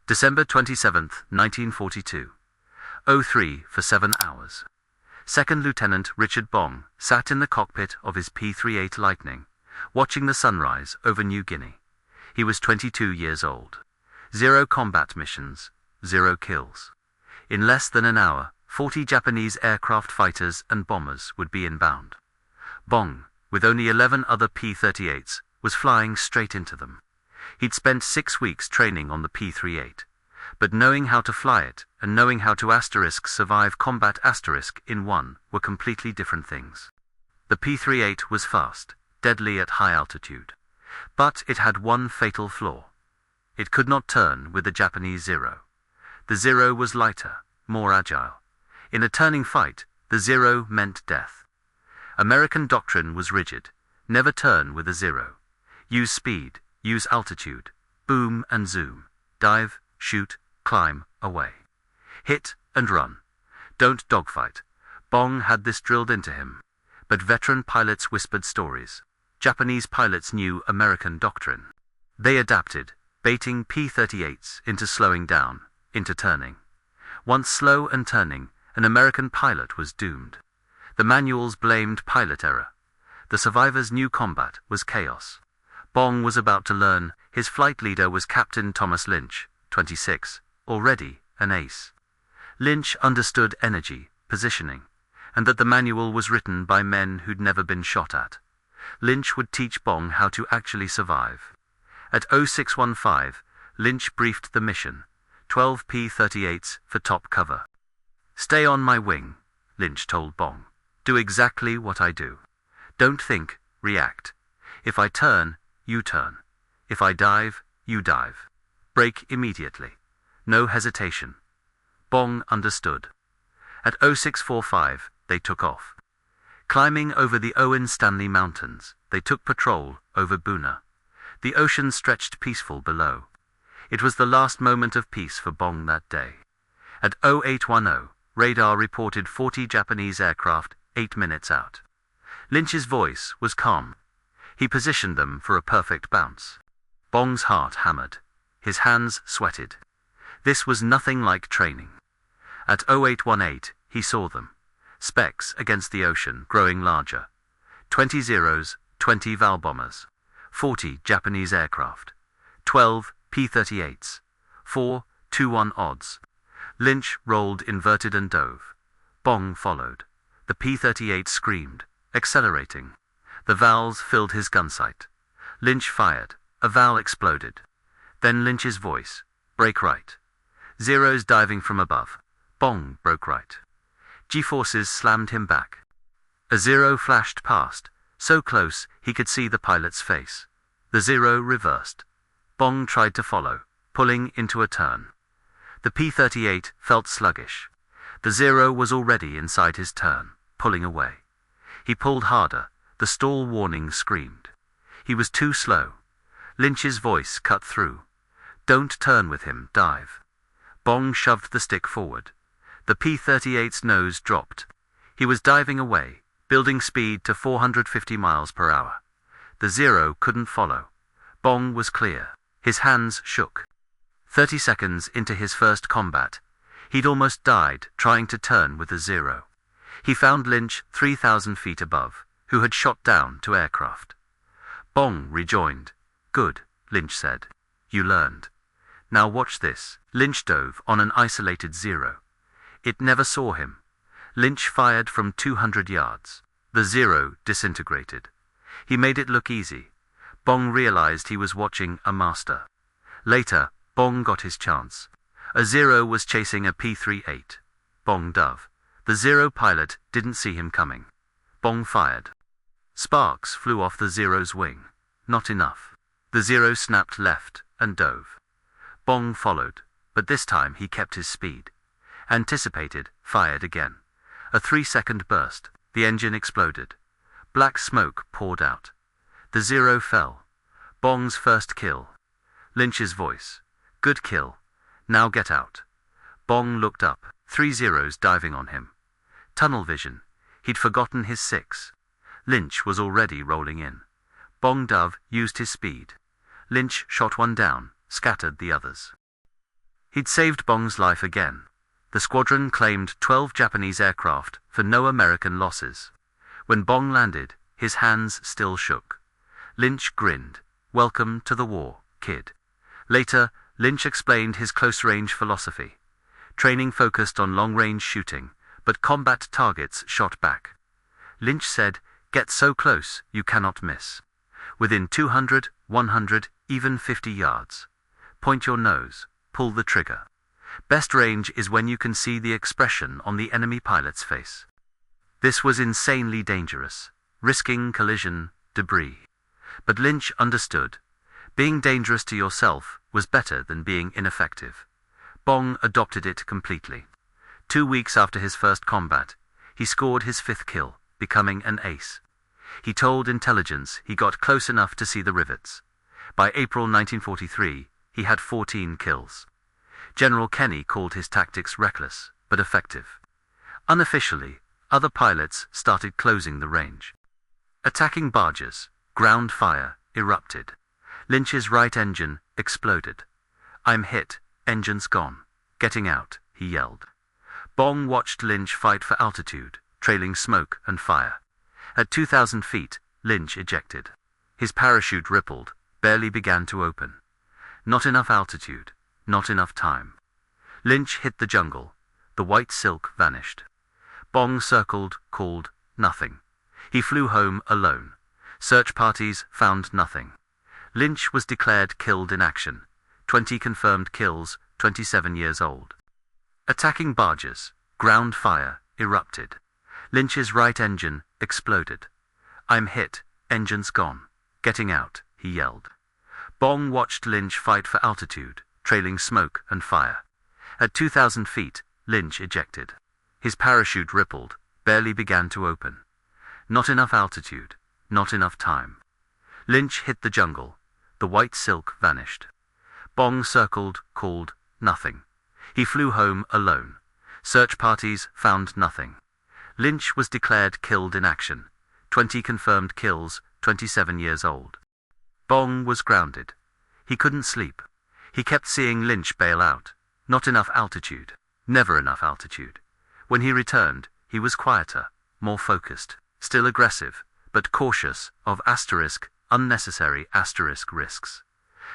December 27, 1942. 03 for 7 hours. Second Lieutenant Richard Bong sat in the cockpit of his P-38 Lightning, watching the sunrise over New Guinea. He was 22 years old. 0 combat missions, 0 kills. In less than an hour, 40 Japanese aircraft fighters and bombers would be inbound. Bong, with only 11 other P-38s, was flying straight into them. He'd spent 6 weeks training on the P-38, but knowing how to fly it and knowing how to survive combat in one were completely different things. The P-38 was fast, deadly at high altitude, but it had one fatal flaw. It could not turn with the Japanese Zero. The Zero was lighter, more agile. In a turning fight, the Zero meant death. American doctrine was rigid: never turn with a Zero. Use speed, use altitude, boom and zoom, dive, shoot, climb, away. Hit and run. Don't dogfight. Bong had this drilled into him. But veteran pilots whispered stories. Japanese pilots knew American doctrine. They adapted, baiting P-38s into slowing down, into turning. Once slow and turning, an American pilot was doomed. The manuals blamed pilot error. The survivors knew combat was chaos. Bong was about to learn. His flight leader was Captain Thomas Lynch, 26, already an ace. Lynch understood energy, positioning, and that the manual was written by men who'd never been shot at. Lynch would teach Bong how to actually survive. At 0615, Lynch briefed the mission: 12 P-38s for top cover. Stay on my wing, Lynch told Bong. Do exactly what I do. Don't think, react. If I turn, you turn. If I dive, you dive. Brake immediately. No hesitation. Bong understood. At 0645, they took off. Climbing over the Owen Stanley Mountains, they took patrol over Buna. The ocean stretched peaceful below. It was the last moment of peace for Bong that day. At 0810, radar reported 40 Japanese aircraft 8 minutes out. Lynch's voice was calm. He positioned them for a perfect bounce. Bong's heart hammered. His hands sweated. This was nothing like training. At 0818, he saw them. Specks against the ocean, growing larger. 20 Zeros, 20 Val bombers. 40 Japanese aircraft. 12 P-38s. 4 2-1 odds. Lynch rolled inverted and dove. Bong followed. The P-38 screamed, accelerating. The Vals filled his gun sight. Lynch fired. A Val exploded. Then Lynch's voice. Brake right. Zeros diving from above. Bong broke right. G-forces slammed him back. A Zero flashed past, so close he could see the pilot's face. The Zero reversed. Bong tried to follow, pulling into a turn. The P-38 felt sluggish. The Zero was already inside his turn, pulling away. He pulled harder. The stall warning screamed. He was too slow. Lynch's voice cut through. Don't turn with him, dive. Bong shoved the stick forward. The P-38's nose dropped. He was diving away, building speed to 450 miles per hour. The Zero couldn't follow. Bong was clear. His hands shook. 30 seconds into his first combat, he'd almost died trying to turn with the Zero. He found Lynch 3,000 feet above, who had shot down to aircraft. Bong rejoined. Good, Lynch said. You learned. Now watch this. Lynch dove on an isolated Zero. It never saw him. Lynch fired from 200 yards. The Zero disintegrated. He made it look easy. Bong realized he was watching a master. Later, Bong got his chance. A Zero was chasing a P-38. Bong dove. The Zero pilot didn't see him coming. Bong fired. Sparks flew off the Zero's wing. Not enough. The Zero snapped left and dove. Bong followed, but this time he kept his speed. Anticipated, fired again. A 3-second burst. The engine exploded. Black smoke poured out. The Zero fell. Bong's first kill. Lynch's voice. Good kill. Now get out. Bong looked up. 3 Zeros diving on him. Tunnel vision. He'd forgotten his 6. Lynch was already rolling in. Bong Dove used his speed. Lynch shot one down, scattered the others. He'd saved Bong's life again. The squadron claimed 12 Japanese aircraft for no American losses. When Bong landed, his hands still shook. Lynch grinned. "Welcome to the war, kid." Later, Lynch explained his close-range philosophy. Training focused on long-range shooting, but combat targets shot back. Lynch said, "Get so close you cannot miss. Within 200, 100, even 50 yards. Point your nose, pull the trigger. Best range is when you can see the expression on the enemy pilot's face." This was insanely dangerous, risking collision, debris. But Lynch understood. Being dangerous to yourself was better than being ineffective. Bong adopted it completely. 2 weeks after his first combat, he scored his 5th kill, becoming an ace. He told intelligence he got close enough to see the rivets. By April 1943, he had 14 kills. General Kenny called his tactics reckless, but effective. Unofficially, other pilots started closing the range. Attacking barges, ground fire erupted. Lynch's right engine exploded. "I'm hit, engine's gone. Getting out," he yelled. Bong watched Lynch fight for altitude, trailing smoke and fire. At 2,000 feet, Lynch ejected. His parachute rippled, barely began to open. Not enough altitude, not enough time. Lynch hit the jungle. The white silk vanished. Bong circled, called, nothing. He flew home alone. Search parties found nothing. Lynch was declared killed in action. 20 confirmed kills, 27 years old. Attacking barges, ground fire erupted. Lynch's right engine exploded. "I'm hit, engine's gone. Getting out," he yelled. Bong watched Lynch fight for altitude, trailing smoke and fire. At 2,000 feet, Lynch ejected. His parachute rippled, barely began to open. Not enough altitude, not enough time. Lynch hit the jungle. The white silk vanished. Bong circled, called, nothing. He flew home alone. Search parties found nothing. Lynch was declared killed in action. 20 confirmed kills, 27 years old. Bong was grounded. He couldn't sleep. He kept seeing Lynch bail out. Not enough altitude. Never enough altitude. When he returned, he was quieter, more focused, still aggressive, but cautious of unnecessary risks.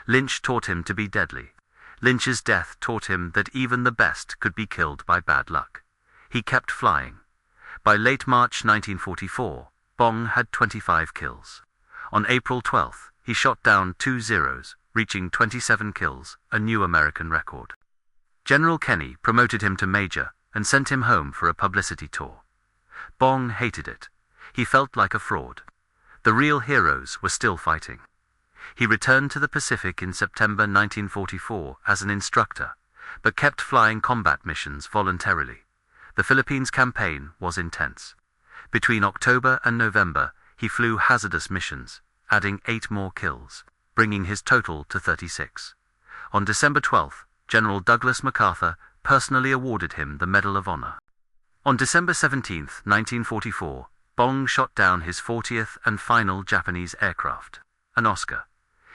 Lynch taught him to be deadly. Lynch's death taught him that even the best could be killed by bad luck. He kept flying. By late March 1944, Bong had 25 kills. On April 12th, he shot down 2 Zeros, reaching 27 kills, a new American record. General Kenny promoted him to major and sent him home for a publicity tour. Bong hated it. He felt like a fraud. The real heroes were still fighting. He returned to the Pacific in September 1944 as an instructor, but kept flying combat missions voluntarily. The Philippines campaign was intense. Between October and November, he flew hazardous missions, adding 8 more kills, bringing his total to 36. On December 12th, General Douglas MacArthur personally awarded him the Medal of Honor. On December 17, 1944, Bong shot down his 40th and final Japanese aircraft, an Oscar.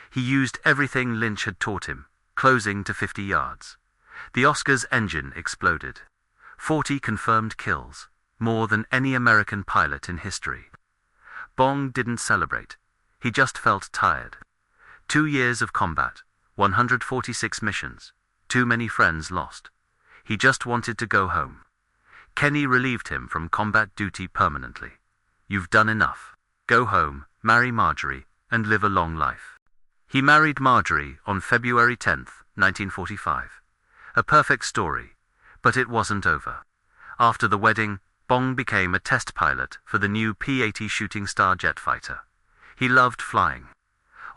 He used everything Lynch had taught him, closing to 50 yards. The Oscar's engine exploded. 40 confirmed kills, more than any American pilot in history. Bong didn't celebrate. He just felt tired. 2 years of combat, 146 missions, too many friends lost. He just wanted to go home. Kenny relieved him from combat duty permanently. "You've done enough. Go home, marry Marjorie, and live a long life." He married Marjorie on February 10, 1945. A perfect story, but it wasn't over. After the wedding, Bong became a test pilot for the new P-80 Shooting Star jet fighter. He loved flying.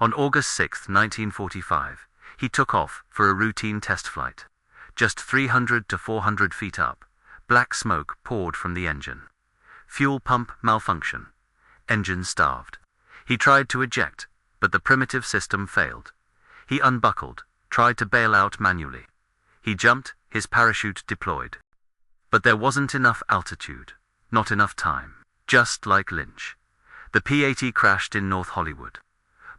On August 6, 1945, he took off for a routine test flight. Just 300 to 400 feet up, black smoke poured from the engine. Fuel pump malfunction. Engine starved. He tried to eject, but the primitive system failed. He unbuckled, tried to bail out manually. He jumped, his parachute deployed. But there wasn't enough altitude, not enough time. Just like Lynch. The P-80 crashed in North Hollywood.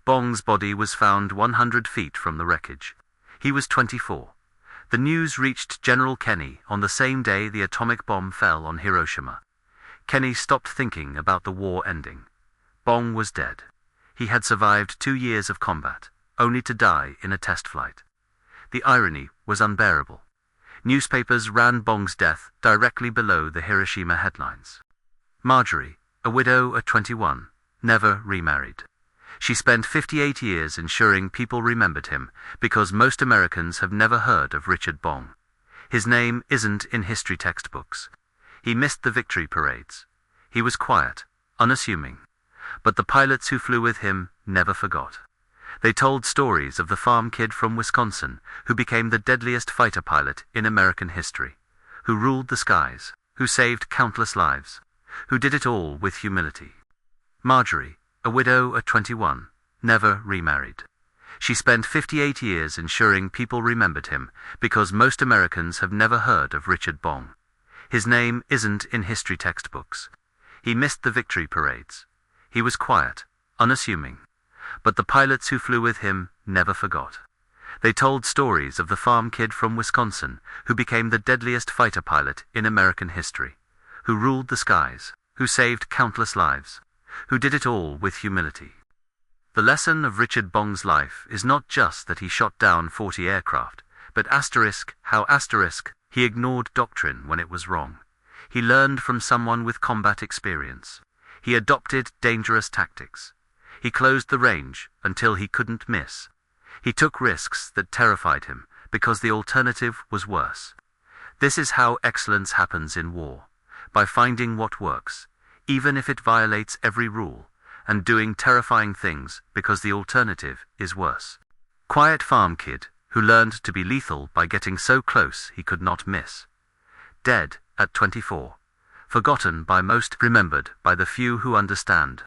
Bong's body was found 100 feet from the wreckage. He was 24. The news reached General Kenny on the same day the atomic bomb fell on Hiroshima. Kenny stopped thinking about the war ending. Bong was dead. He had survived 2 years of combat, only to die in a test flight. The irony was unbearable. Newspapers ran Bong's death directly below the Hiroshima headlines. Marjorie, a widow at 21, never remarried. She spent 58 years ensuring people remembered him because most Americans have never heard of Richard Bong. His name isn't in history textbooks. He missed the victory parades. He was quiet, unassuming. But the pilots who flew with him never forgot. They told stories of the farm kid from Wisconsin who became the deadliest fighter pilot in American history, who ruled the skies, who saved countless lives, who did it all with humility. Marjorie, a widow at 21, never remarried. She spent 58 years ensuring people remembered him because most Americans have never heard of Richard Bong. His name isn't in history textbooks. He missed the victory parades. He was quiet, unassuming. But the pilots who flew with him never forgot. They told stories of the farm kid from Wisconsin who became the deadliest fighter pilot in American history, who ruled the skies, who saved countless lives, who did it all with humility. The lesson of Richard Bong's life is not just that he shot down 40 aircraft, but how he ignored doctrine when it was wrong. He learned from someone with combat experience. He adopted dangerous tactics. He closed the range until he couldn't miss. He took risks that terrified him because the alternative was worse. This is how excellence happens in war, by finding what works, even if it violates every rule, and doing terrifying things because the alternative is worse. Quiet farm kid who learned to be lethal by getting so close he could not miss. Dead at 24. Forgotten by most, remembered by the few who understand.